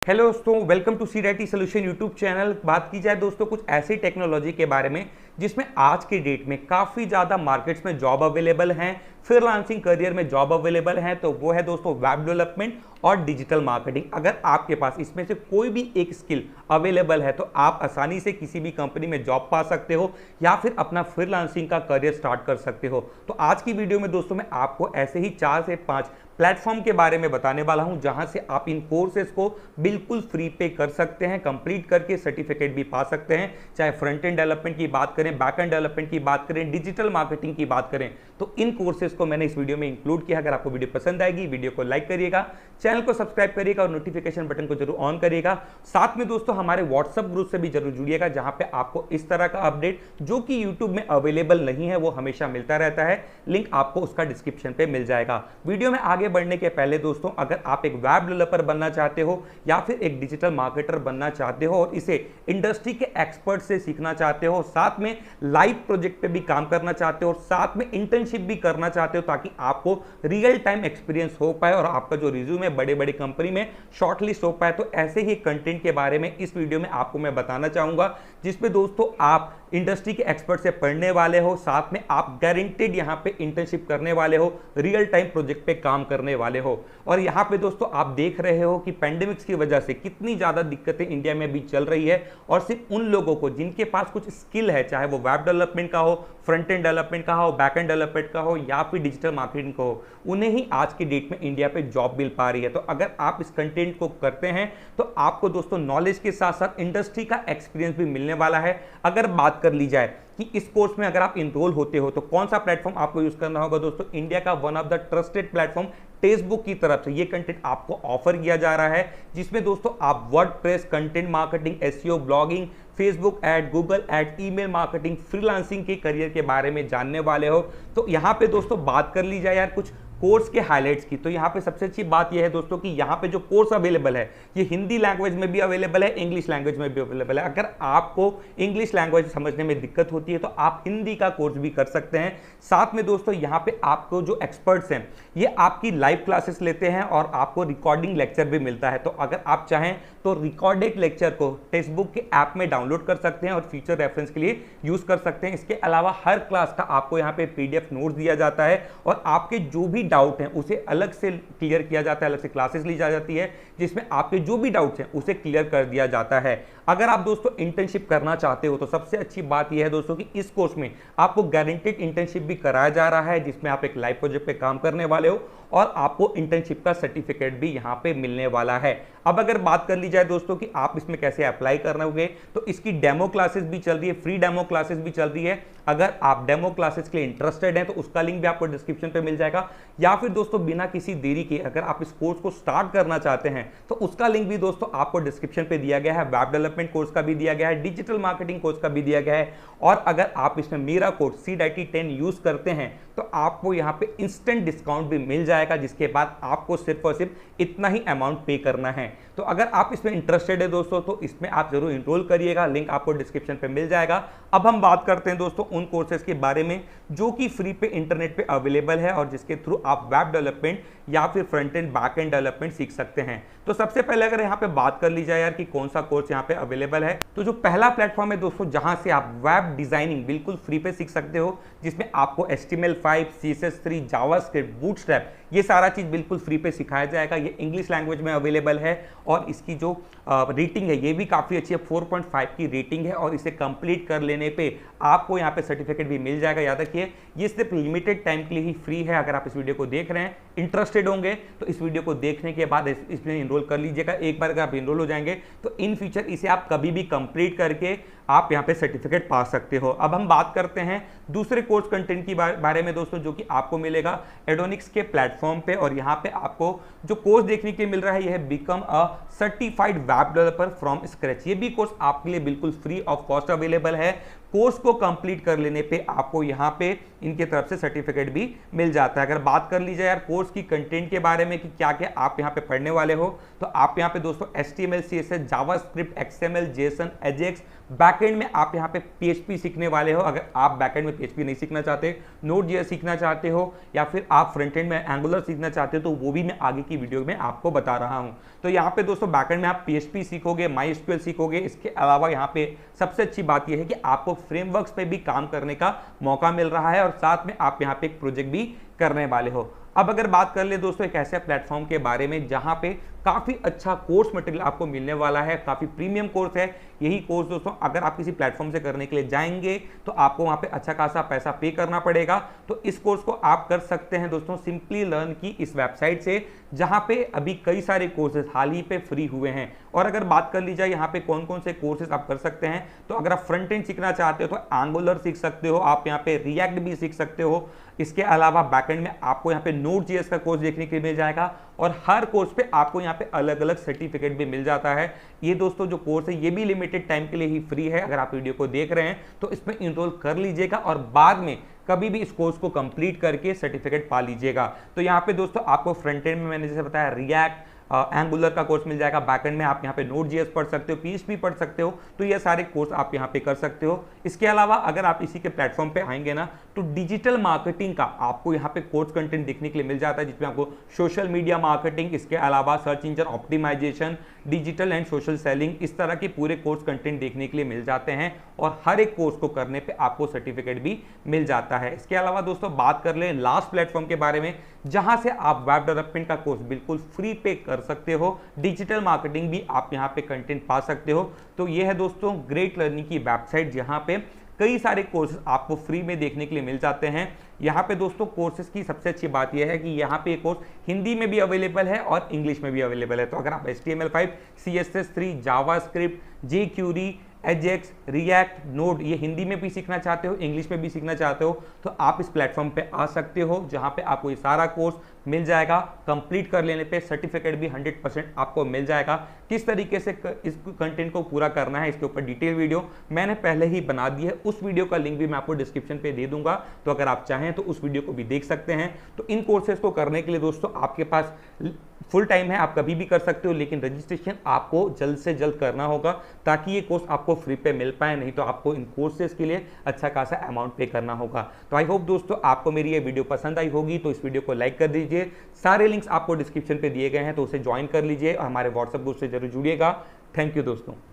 Hello दोस्तों, welcome to C solution YouTube channel. बात की जाए दोस्तों कुछ ऐसी टेक्नोलॉजी के बारे में जिसमें आज के डेट में काफ़ी ज़्यादा मार्केट्स में जॉब अवेलेबल हैं, फ्रीलांसिंग करियर में जॉब अवेलेबल हैं, तो वो है दोस्तों वेब डेवलपमेंट और डिजिटल मार्केटिंग। अगर आपके पास इसमें से कोई भी एक स्किल अवेलेबल है तो आप आसानी से किसी भी कंपनी में जॉब पा सकते हो या फिर अपना फ्रीलांसिंग का करियर स्टार्ट कर सकते हो। तो आज की वीडियो में दोस्तों मैं आपको ऐसे ही 4 से 5 प्लेटफॉर्म के बारे में बताने वाला हूं जहां से आप इन कोर्सेज को बिल्कुल फ्री पे कर सकते हैं, कंप्लीट करके सर्टिफिकेट भी पा सकते हैं। चाहे फ्रंट एंड डेवलपमेंट की बात करें, बैक एंड डेवलपमेंट की बात करें, डिजिटल मार्केटिंग की बात करें, तो इन कोर्सेज को मैंने इस वीडियो में इंक्लूड किया। अगर आपको वीडियो पसंद आएगी, वीडियो को लाइक करिएगा, चैनल को सब्सक्राइब करिएगा और नोटिफिकेशन बटन को जरूर ऑन करिएगा। साथ में दोस्तों हमारे व्हाट्सएप ग्रुप से भी जरूर जुड़िएगा जहां पे आपको इस तरह का अपडेट जो कि यूट्यूब में अवेलेबल नहीं है वो हमेशा मिलता रहता है। लिंक आपको उसका डिस्क्रिप्शन पे मिल जाएगा। वीडियो में आगे बढ़ने के पहले दोस्तों, अगर आप एक वेब डेवलपर बनना चाहते हो या फिर एक डिजिटल मार्केटर बनना चाहते हो और इसे इंडस्ट्री के एक्सपर्ट से सीखना चाहते हो, साथ में लाइव प्रोजेक्ट पे भी काम करना चाहते हो और साथ में इंटर्नशिप भी करना चाहते हो ताकि आपको रियल टाइम एक्सपीरियंस हो पाए और आपका जो रिज्यूम है बड़े बड़े कंपनी में शॉर्टलिस्ट हो पाए, तो ऐसे ही कंटेंट के बारे में इस वीडियो में आपको मैं बताना चाहूंगा जिसमें दोस्तों आप इंडस्ट्री के एक्सपर्ट से पढ़ने वाले हो, साथ में आप गारंटेड यहां पे इंटर्नशिप करने वाले हो, रियल टाइम प्रोजेक्ट पे काम करने वाले हो। और यहां पे दोस्तों आप देख रहे हो कि पेंडेमिक्स की वजह से कितनी ज्यादा दिक्कतें इंडिया में भी चल रही है और सिर्फ उन लोगों को जिनके पास कुछ स्किल है, चाहे वो वेब डेवलपमेंट का हो, फ्रंट एंड डेवलपमेंट का हो, बैक एंड डेवलपमेंट का हो या फिर डिजिटल मार्केटिंग का हो, उन्हें ही आज की डेट में इंडिया पे जॉब मिल पा रही है। तो अगर आप इस कंटेंट को करते हैं तो आपको दोस्तों नॉलेज के साथ साथ इंडस्ट्री का एक्सपीरियंस भी मिलने वाला है। अगर बात कर ली जाए कि इस कोर्स में अगर आप इनरोल होते हो तो कौन सा प्लेटफॉर्म आपको यूज करना होगा दोस्तों, इंडिया का one of the trusted platform textbook की तरफ से ये कंटेंट आपको ऑफर किया जा रहा है, जिसमें दोस्तों आप WordPress, content marketing, SEO, blogging, Facebook ad, Google ad, email marketing, freelancing के करियर के बारे में जानने वाले हो। तो यहाँ पे दोस्तों बात कर ली जाए यार कुछ कोर्स के हाइलाइट्स की, तो यहाँ पे सबसे अच्छी बात यह है दोस्तों कि यहाँ पे जो कोर्स अवेलेबल है ये हिंदी लैंग्वेज में भी अवेलेबल है, इंग्लिश लैंग्वेज में भी अवेलेबल है। अगर आपको इंग्लिश लैंग्वेज समझने में दिक्कत होती है तो आप हिंदी का कोर्स भी कर सकते हैं। साथ में दोस्तों यहाँ पे आपको जो एक्सपर्ट्स हैं ये आपकी लाइव क्लासेस लेते हैं और आपको रिकॉर्डिंग लेक्चर भी मिलता है। तो अगर आप चाहें तो रिकॉर्डेड लेक्चर को टेक्स्टबुक के ऐप में डाउनलोड कर सकते हैं और फ्यूचर रेफरेंस के लिए यूज कर सकते हैं। इसके अलावा हर क्लास का आपको यहाँ पे पीडीएफ नोट दिया जाता है और आपके जो भी डाउट हैं उसे अलग से क्लियर किया जाता है, अलग से क्लासेस ली जा जाती है जिसमें आपके जो भी डाउट्स हैं उसे क्लियर कर दिया जाता है। अगर आप दोस्तों इंटर्नशिप करना चाहते हो तो सबसे अच्छी बात यह है दोस्तों कि इस कोर्स में आपको गारंटेड इंटर्नशिप भी कराया जा रहा है जिसमें आप एक लाइव प्रोजेक्ट पे काम करने वाले हो और आपको इंटर्नशिप का सर्टिफिकेट भी यहाँ पे मिलने वाला है। अब अगर बात कर ली जाए दोस्तों कि आप इसमें कैसे अप्लाई करोगे, तो इसकी डेमो क्लासेस भी चल रही है, फ्री डेमो क्लासेस भी चल रही है। अगर आप डेमो क्लासेस के लिए इंटरेस्टेड हैं तो उसका लिंक भी आपको डिस्क्रिप्शन पे मिल जाएगा, या फिर दोस्तों बिना किसी देरी के अगर आप इस कोर्स को स्टार्ट करना चाहते हैं तो उसका लिंक भी दोस्तों आपको डिस्क्रिप्शन पे दिया गया है। वेब डेवलपमेंट कोर्स का भी दिया गया है, डिजिटल मार्केटिंग कोर्स का भी दिया गया है। और अगर आप इसमें मेरा कोड CDIT10 यूज करते हैं तो आपको यहाँ पे इंस्टेंट डिस्काउंट भी मिल जाएगा, जिसके बाद आपको सिर्फ और सिर्फ इतना ही अमाउंट पे करना है। तो अगर आप इसमें इंटरेस्टेड है दोस्तों तो इसमें आप जरूर इनरोल करिएगा, लिंक आपको डिस्क्रिप्शन पे मिल जाएगा। अब हम बात करते हैं दोस्तों उन कोर्सेज के बारे में जो कि फ्री पे इंटरनेट पे अवेलेबल है और जिसके थ्रू आप वेब डेवलपमेंट या फिर front end back and development सीख सकते हैं। तो सबसे पहले अगर यहाँ पे बात कर ली जाए यार कि कौन सा कोर्स यहाँ पे अवेलेबल है, तो जो पहला प्लेटफॉर्म है दोस्तों जहां से आप वेब डिजाइनिंग बिल्कुल फ्री पे सीख सकते हो, जिसमें आपको HTML5 CSS3 जावास्क्रिप्ट, बूटस्ट्रैप ये सारा चीज बिल्कुल फ्री पे सिखाया जाएगा। ये इंग्लिश लैंग्वेज में अवेलेबल है और इसकी जो रेटिंग है ये भी काफी अच्छी है, 4.5 की रेटिंग है और इसे कंप्लीट कर लेने पे आपको यहाँ पे सर्टिफिकेट भी मिल जाएगा। याद रखिए ये सिर्फ लिमिटेड टाइम के लिए ही फ्री है। अगर आप इस वीडियो को देख रहे हैं, इंटरेस्टेड होंगे तो इस वीडियो को देखने के बाद इसमें इनरोल कर लीजिएगा। एक बार अगर आप इनरोल हो जाएंगे तो इन फ्यूचर इसे आप कभी भी कंप्लीट करके आप यहाँ पे सर्टिफिकेट पा सकते हो। अब हम बात करते हैं दूसरे कोर्स कंटेंट की बारे में दोस्तों, जो कि आपको मिलेगा एडोनिक्स के प्लेटफॉर्म पे। और यहाँ पे आपको जो कोर्स देखने के लिए मिल रहा है यह है become a certified web developer from scratch. ये भी कोर्स आपके लिए बिल्कुल फ्री ऑफ कॉस्ट अवेलेबल है। कोर्स को कंप्लीट कर लेने पे आपको यहाँ पे इनके तरफ से सर्टिफिकेट भी मिल जाता है। अगर बात कर ली जाए यार कोर्स की कंटेंट के बारे में कि क्या क्या आप यहाँ पे पढ़ने वाले हो, तो आप यहाँ पे दोस्तों HTML, CSS, JavaScript, XML, JSON, AJAX, back backend में आप यहाँ पे PHP सीखने वाले हो, अगर आप बैकएंड में PHP नहीं सीखना चाहते, Node.js सीखना चाहते हो, या फिर आप फ्रंट एंड में एंगुलर सीखना चाहते हो, तो वो भी मैं आगे की वीडियो में आपको बता रहा हूँ। तो यहाँ पे दोस्तों बैकएंड में आप PHP सीखोगे, MySQL सीखोगे। इसके अलावा यहाँ पे सबसे अच्छी बात यह है कि आपको फ्रेमवर्क्स पे भी काम करने का मौका मिल रहा है और साथ में आप यहाँ पे एक प्रोजेक्ट भी करने वाले हो। अब अगर बात कर ले दोस्तों एक ऐसे प्लेटफॉर्म के बारे में जहां पे काफी अच्छा कोर्स मटेरियल आपको मिलने वाला है, काफी प्रीमियम कोर्स है। यही कोर्स दोस्तों अगर आप किसी प्लेटफॉर्म से करने के लिए जाएंगे तो आपको वहां पे अच्छा खासा पैसा पे करना पड़ेगा। तो इस कोर्स को आप कर सकते हैं दोस्तों सिंपली लर्न की इस वेबसाइट से, जहां पे अभी कई सारे कोर्सेज हाल ही पे फ्री हुए हैं। और अगर बात कर ली जाए यहाँ पे कौन कौन से कोर्सेज आप कर सकते हैं, तो अगर आप फ्रंट एंड सीखना चाहते हो तो एंगुलर सीख सकते हो, आप यहाँ पे रिएक्ट भी सीख सकते हो। इसके अलावा बैकएंड में आपको यहाँ पे Node.js का कोर्स देखने के लिए मिल जाएगा और हर कोर्स पे आपको यहाँ पे अलग अलग सर्टिफिकेट भी मिल जाता है। ये दोस्तों जो कोर्स है ये भी लिमिटेड टाइम के लिए ही फ्री है। अगर आप वीडियो को देख रहे हैं तो इसमें इनरोल कर लीजिएगा और बाद में कभी भी इस कोर्स को कंप्लीट करके सर्टिफिकेट पा लीजिएगा। तो यहाँ पे दोस्तों आपको फ्रंट एंड में मैंने जैसे बताया रिएक्ट एंगुलर का कोर्स मिल जाएगा, बैकएंड में आप यहाँ पे Node.js पढ़ सकते हो, PHP पढ़ सकते हो। तो ये सारे कोर्स आप यहाँ पे कर सकते हो। इसके अलावा अगर आप इसी के प्लेटफॉर्म पे आएंगे ना तो डिजिटल मार्केटिंग का आपको यहाँ पे कोर्स कंटेंट देखने के लिए मिल जाता है, जिसमें आपको सोशल मीडिया मार्केटिंग, इसके अलावा search engine optimisation, digital and social selling, इस तरह के पूरे कोर्स कंटेंट देखने के लिए मिल जाते हैं और हर एक कोर्स को करने पे आपको सर्टिफिकेट भी मिल जाता है। इसके अलावा दोस्तों बात कर ले लास्ट प्लेटफॉर्म के बारे में, जहां से आप वेब डेवलपमेंट का कोर्स बिल्कुल फ्री पे कर सकते हो, डिजिटल मार्केटिंग भी आप यहां पे कंटेंट पा सकते हो। तो ये है दोस्तों ग्रेट लर्निंग की वेबसाइट, जहां पे कई सारे कोर्सेज आपको फ्री में देखने के लिए मिल जाते हैं। यहाँ पे दोस्तों कोर्सेज की सबसे अच्छी बात यह है कि यहाँ पे कोर्स हिंदी में भी अवेलेबल है और इंग्लिश में भी अवेलेबल है। तो अगर आप HTML5 CSS3 JavaScript, jQuery, Ajax, react, node ये हिंदी में भी सीखना चाहते हो, इंग्लिश में भी सीखना चाहते हो, तो आप इस प्लेटफॉर्म पे आ सकते हो, जहां पे आपको ये सारा कोर्स मिल जाएगा। कंप्लीट कर लेने पे सर्टिफिकेट भी 100% आपको मिल जाएगा। किस तरीके से इस कंटेंट को पूरा करना है इसके ऊपर डिटेल वीडियो मैंने पहले ही बना दी है, उस वीडियो का लिंक भी मैं आपको डिस्क्रिप्शन पे दे दूंगा। तो अगर आप चाहें तो उस वीडियो को भी देख सकते हैं। तो इन कोर्सेज को करने के लिए दोस्तों आपके पास फुल टाइम है, आप कभी भी कर सकते हो, लेकिन रजिस्ट्रेशन आपको जल्द से जल्द करना होगा ताकि ये कोर्स आपको फ्री पे मिल पाए, नहीं तो आपको इन कोर्सेज के लिए अच्छा खासा अमाउंट पे करना होगा। तो आई होप दोस्तों आपको मेरी ये वीडियो पसंद आई होगी, तो इस वीडियो को लाइक कर दीजिए। सारे लिंक्स आपको डिस्क्रिप्शन पे दिए गए हैं, तो उसे ज्वाइन कर लीजिए और हमारे व्हाट्सएप ग्रुप से जरूर जुड़िएगा। थैंक यू दोस्तों।